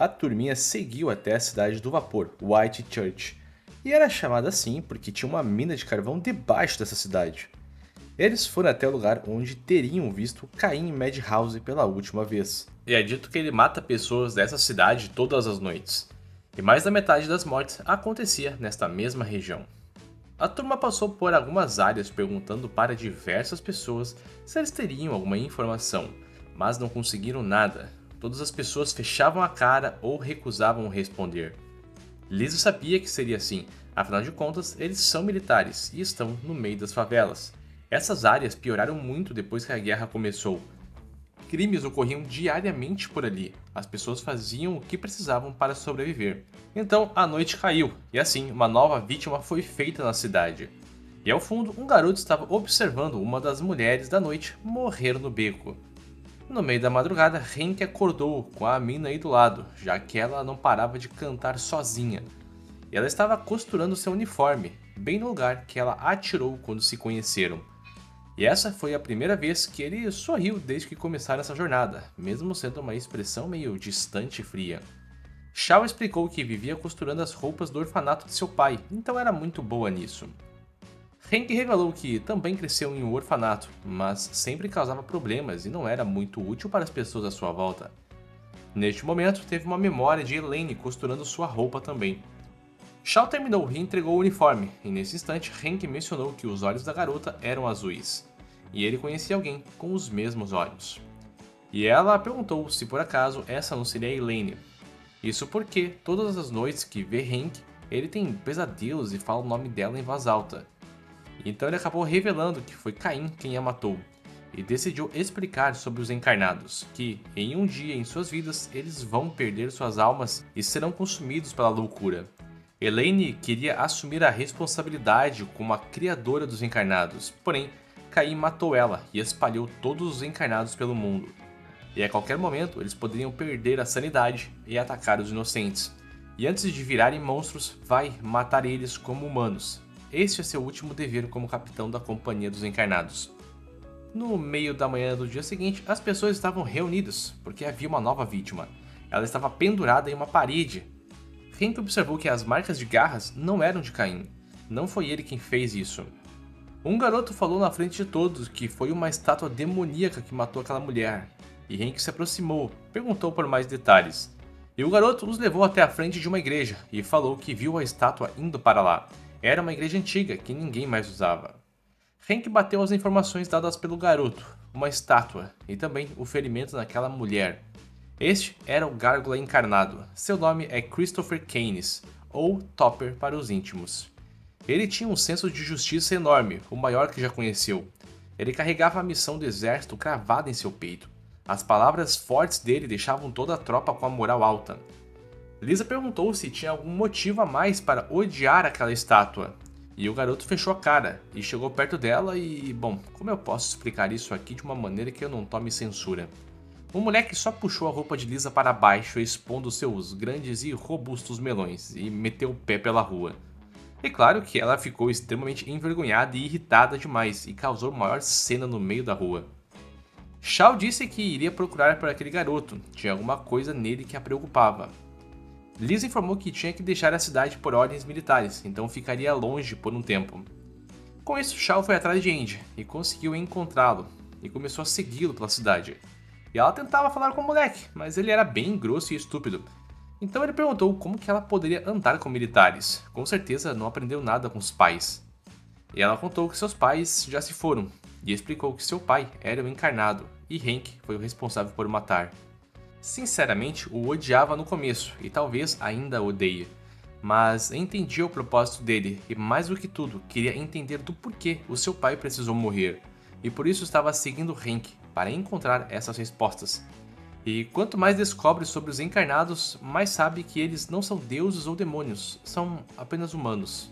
a turminha seguiu até a cidade do vapor, Whitechurch, e era chamada assim porque tinha uma mina de carvão debaixo dessa cidade. Eles foram até o lugar onde teriam visto Caim Madhouse pela última vez. E é dito que ele mata pessoas dessa cidade todas as noites. E mais da metade das mortes acontecia nesta mesma região. A turma passou por algumas áreas perguntando para diversas pessoas se eles teriam alguma informação, mas não conseguiram nada. Todas as pessoas fechavam a cara ou recusavam responder. Lisa sabia que seria assim, afinal de contas, eles são militares e estão no meio das favelas. Essas áreas pioraram muito depois que a guerra começou. Crimes ocorriam diariamente por ali, as pessoas faziam o que precisavam para sobreviver. Então a noite caiu, e assim uma nova vítima foi feita na cidade. E ao fundo, um garoto estava observando uma das mulheres da noite morrer no beco. No meio da madrugada, Hank acordou com a mina aí do lado, já que ela não parava de cantar sozinha. E ela estava costurando seu uniforme, bem no lugar que ela atirou quando se conheceram. E essa foi a primeira vez que ele sorriu desde que começaram essa jornada, mesmo sendo uma expressão meio distante e fria. Shaw explicou que vivia costurando as roupas do orfanato de seu pai, então era muito boa nisso. Hank revelou que também cresceu em um orfanato, mas sempre causava problemas e não era muito útil para as pessoas à sua volta. Neste momento, teve uma memória de Elaine costurando sua roupa também. Shaw terminou e entregou o uniforme, e nesse instante Hank mencionou que os olhos da garota eram azuis, e ele conhecia alguém com os mesmos olhos. E ela perguntou se por acaso essa não seria a Elaine. Isso porque todas as noites que vê Hank, ele tem pesadelos e fala o nome dela em voz alta. Então ele acabou revelando que foi Caim quem a matou, e decidiu explicar sobre os encarnados, que, em um dia em suas vidas, eles vão perder suas almas e serão consumidos pela loucura. Elaine queria assumir a responsabilidade como a criadora dos encarnados, porém, Caim matou ela e espalhou todos os encarnados pelo mundo. E a qualquer momento eles poderiam perder a sanidade e atacar os inocentes. E antes de virarem monstros, vai matar eles como humanos. Este é seu último dever como capitão da Companhia dos Encarnados. No meio da manhã do dia seguinte, as pessoas estavam reunidas, porque havia uma nova vítima. Ela estava pendurada em uma parede. Hank observou que as marcas de garras não eram de Caim. Não foi ele quem fez isso. Um garoto falou na frente de todos que foi uma estátua demoníaca que matou aquela mulher. E Hank se aproximou, perguntou por mais detalhes. E o garoto os levou até a frente de uma igreja e falou que viu a estátua indo para lá. Era uma igreja antiga que ninguém mais usava. Hank bateu as informações dadas pelo garoto, uma estátua e também o ferimento naquela mulher. Este era o Gárgula encarnado. Seu nome é Christopher Keynes, ou Topper para os íntimos. Ele tinha um senso de justiça enorme, o maior que já conheceu. Ele carregava a missão do exército cravada em seu peito. As palavras fortes dele deixavam toda a tropa com a moral alta. Lisa perguntou se tinha algum motivo a mais para odiar aquela estátua. E o garoto fechou a cara e chegou perto dela e... Bom, como eu posso explicar isso aqui de uma maneira que eu não tome censura? O moleque só puxou a roupa de Lisa para baixo, expondo seus grandes e robustos melões, e meteu o pé pela rua. E claro que ela ficou extremamente envergonhada e irritada demais, e causou maior cena no meio da rua. Shaw disse que iria procurar por aquele garoto, tinha alguma coisa nele que a preocupava. Lisa informou que tinha que deixar a cidade por ordens militares, então ficaria longe por um tempo. Com isso, Shaw foi atrás de Andy e conseguiu encontrá-lo, e começou a segui-lo pela cidade. E ela tentava falar com o moleque, mas ele era bem grosso e estúpido. Então ele perguntou como que ela poderia andar com militares, com certeza não aprendeu nada com os pais. E ela contou que seus pais já se foram, e explicou que seu pai era o encarnado, e Hank foi o responsável por o matar. Sinceramente, o odiava no começo, e talvez ainda odeie. Mas entendia o propósito dele, e mais do que tudo, queria entender do porquê o seu pai precisou morrer. E por isso estava seguindo Hank, para encontrar essas respostas. E quanto mais descobre sobre os encarnados, mais sabe que eles não são deuses ou demônios, são apenas humanos.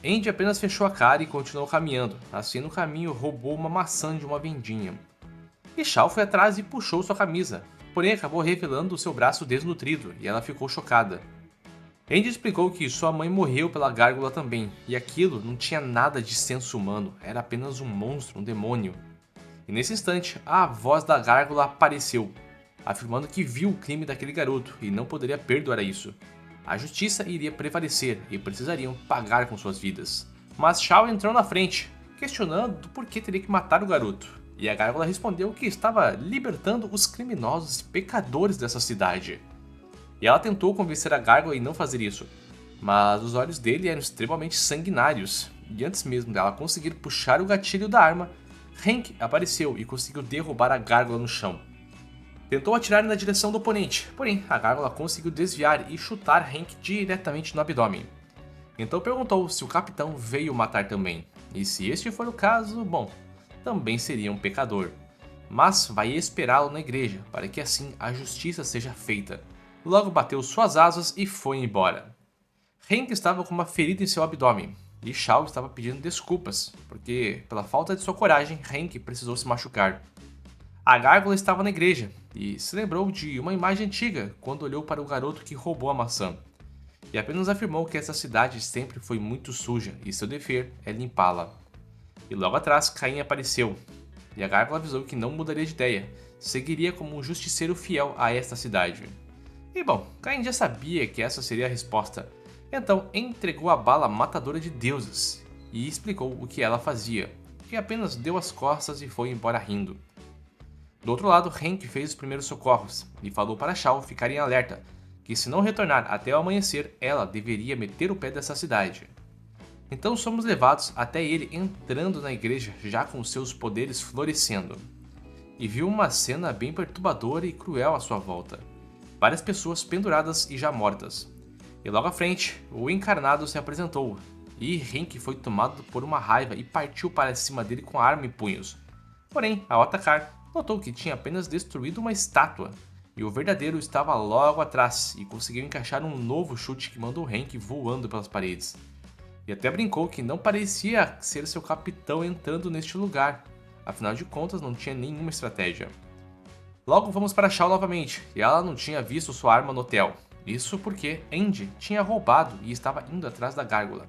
Andy apenas fechou a cara e continuou caminhando, assim no caminho roubou uma maçã de uma vendinha. E Shaw foi atrás e puxou sua camisa, porém acabou revelando o seu braço desnutrido e ela ficou chocada. Andy explicou que sua mãe morreu pela gárgula também, e aquilo não tinha nada de senso humano, era apenas um monstro, um demônio. E nesse instante, a voz da gárgula apareceu. afirmando que viu o crime daquele garoto e não poderia perdoar isso. A justiça iria prevalecer e precisariam pagar com suas vidas. Mas Shao entrou na frente, questionando do porquê teria que matar o garoto. E a gárgula respondeu que estava libertando os criminosos e pecadores dessa cidade. E ela tentou convencer a gárgula em não fazer isso, mas os olhos dele eram extremamente sanguinários, e antes mesmo dela conseguir puxar o gatilho da arma, Hank apareceu e conseguiu derrubar a gárgula no chão. Tentou atirar na direção do oponente, porém a gárgula conseguiu desviar e chutar Hank diretamente no abdômen. Então perguntou se o capitão veio matar também, e se este for o caso, bom, também seria um pecador. Mas vai esperá-lo na igreja, para que assim a justiça seja feita. Logo bateu suas asas e foi embora. Hank estava com uma ferida em seu abdômen, e Shao estava pedindo desculpas, porque pela falta de sua coragem, Hank precisou se machucar. A gárgula estava na igreja, e se lembrou de uma imagem antiga quando olhou para o garoto que roubou a maçã, e apenas afirmou que essa cidade sempre foi muito suja e seu dever é limpá-la. E logo atrás Caim apareceu, e a gárgula avisou que não mudaria de ideia, seguiria como um justiceiro fiel a esta cidade. E bom, Caim já sabia que essa seria a resposta, então entregou a bala matadora de deuses e explicou o que ela fazia, e apenas deu as costas e foi embora rindo. Do outro lado, Hank fez os primeiros socorros e falou para Shao ficar em alerta, que se não retornar até o amanhecer, ela deveria meter o pé dessa cidade. Então somos levados até ele entrando na igreja já com seus poderes florescendo. E viu uma cena bem perturbadora e cruel à sua volta. Várias pessoas penduradas e já mortas. E logo à frente, o encarnado se apresentou, e Hank foi tomado por uma raiva e partiu para cima dele com a arma em punhos. Porém, ao atacar, notou que tinha apenas destruído uma estátua, e o verdadeiro estava logo atrás e conseguiu encaixar um novo chute que mandou Hank voando pelas paredes. E até brincou que não parecia ser seu capitão entrando neste lugar, afinal de contas não tinha nenhuma estratégia. Logo vamos para Shao novamente, e ela não tinha visto sua arma no hotel, isso porque Andy tinha roubado e estava indo atrás da gárgula.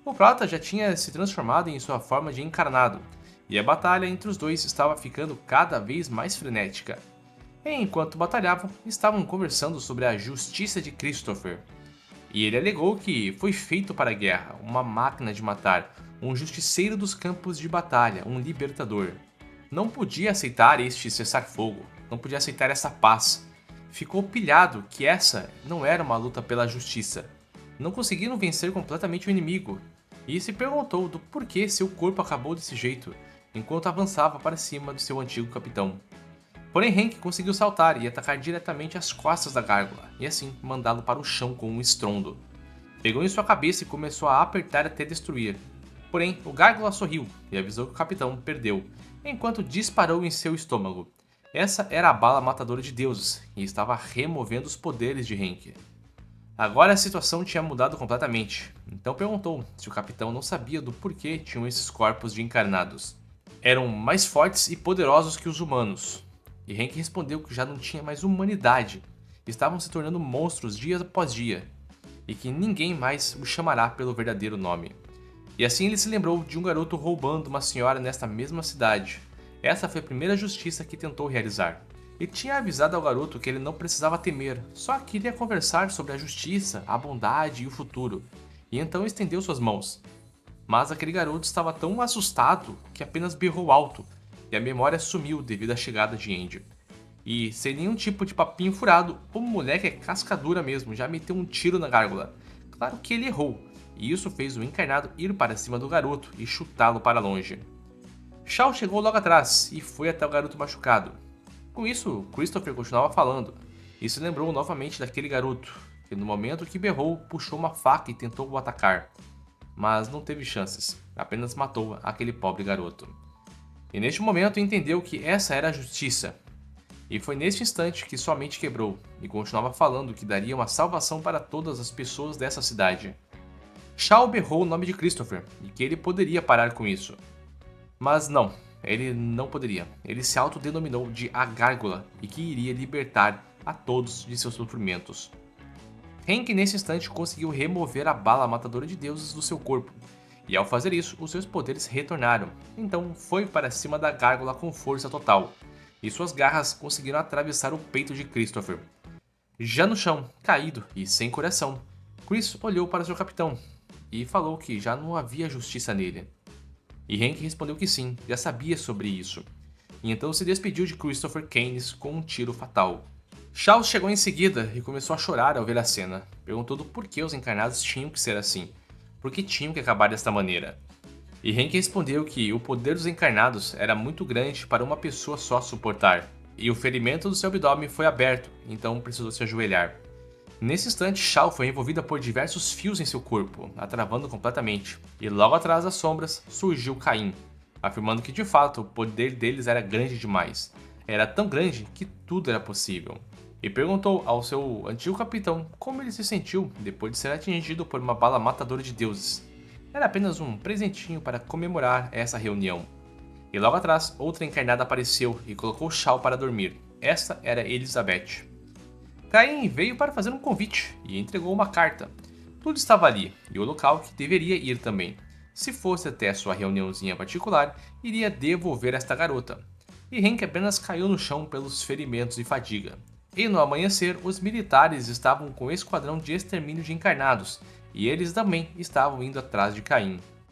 O Prata já tinha se transformado em sua forma de encarnado, e a batalha entre os dois estava ficando cada vez mais frenética. Enquanto batalhavam, estavam conversando sobre a justiça de Christopher. E ele alegou que foi feito para a guerra, uma máquina de matar, um justiceiro dos campos de batalha, um libertador. Não podia aceitar este cessar-fogo, não podia aceitar essa paz. Ficou pilhado que essa não era uma luta pela justiça. Não conseguiram vencer completamente o inimigo, e se perguntou do porquê seu corpo acabou desse jeito, enquanto avançava para cima do seu antigo capitão. Porém Hank conseguiu saltar e atacar diretamente as costas da gárgula, e assim mandá-lo para o chão com um estrondo. Pegou em sua cabeça e começou a apertar até destruir. Porém, o gárgula sorriu e avisou que o capitão perdeu, enquanto disparou em seu estômago. Essa era a bala matadora de deuses, e estava removendo os poderes de Hank. Agora a situação tinha mudado completamente, então perguntou se o capitão não sabia do porquê tinham esses corpos de encarnados. Eram mais fortes e poderosos que os humanos. E Hank respondeu que já não tinha mais humanidade, estavam se tornando monstros dia após dia, e que ninguém mais o chamará pelo verdadeiro nome. E assim ele se lembrou de um garoto roubando uma senhora nesta mesma cidade. Essa foi a primeira justiça que tentou realizar. E tinha avisado ao garoto que ele não precisava temer, só queria conversar sobre a justiça, a bondade e o futuro, e então estendeu suas mãos. Mas aquele garoto estava tão assustado que apenas berrou alto, e a memória sumiu devido à chegada de Andy. E, sem nenhum tipo de papinho furado, o moleque é cascadura mesmo, já meteu um tiro na gárgula. Claro que ele errou, e isso fez o encarnado ir para cima do garoto e chutá-lo para longe. Shao chegou logo atrás e foi até o garoto machucado. Com isso, Christopher continuava falando, e se lembrou novamente daquele garoto, que no momento que berrou, puxou uma faca e tentou o atacar. Mas não teve chances, apenas matou aquele pobre garoto. E neste momento entendeu que essa era a justiça. E foi neste instante que sua mente quebrou, e continuava falando que daria uma salvação para todas as pessoas dessa cidade. Shao berrou o nome de Christopher, e que ele poderia parar com isso. Mas não, ele não poderia. Ele se autodenominou de A Gárgula e que iria libertar a todos de seus sofrimentos. Hank nesse instante conseguiu remover a bala matadora de deuses do seu corpo, e ao fazer isso, os seus poderes retornaram. Então foi para cima da gárgula com força total, e suas garras conseguiram atravessar o peito de Christopher. Já no chão, caído e sem coração, Chris olhou para seu capitão e falou que já não havia justiça nele. E Hank respondeu que sim, já sabia sobre isso, e então se despediu de Christopher Keynes com um tiro fatal. Charles chegou em seguida e começou a chorar ao ver a cena, perguntando por que os encarnados tinham que ser assim, por que tinham que acabar desta maneira. E Hank respondeu que o poder dos encarnados era muito grande para uma pessoa só suportar, e o ferimento do seu abdômen foi aberto, então precisou se ajoelhar. Nesse instante, Shao foi envolvida por diversos fios em seu corpo, a travando completamente, e logo atrás das sombras surgiu Caim, afirmando que de fato o poder deles era grande demais. Era tão grande que tudo era possível. E perguntou ao seu antigo capitão como ele se sentiu depois de ser atingido por uma bala matadora de deuses. Era apenas um presentinho para comemorar essa reunião. E logo atrás, outra encarnada apareceu e colocou Shao para dormir. Esta era Elizabeth. Caim veio para fazer um convite e entregou uma carta. Tudo estava ali, e o local que deveria ir também. Se fosse até sua reuniãozinha particular, iria devolver esta garota. E Hank apenas caiu no chão pelos ferimentos e fadiga. E no amanhecer, os militares estavam com um esquadrão de extermínio de encarnados, e eles também estavam indo atrás de Caim.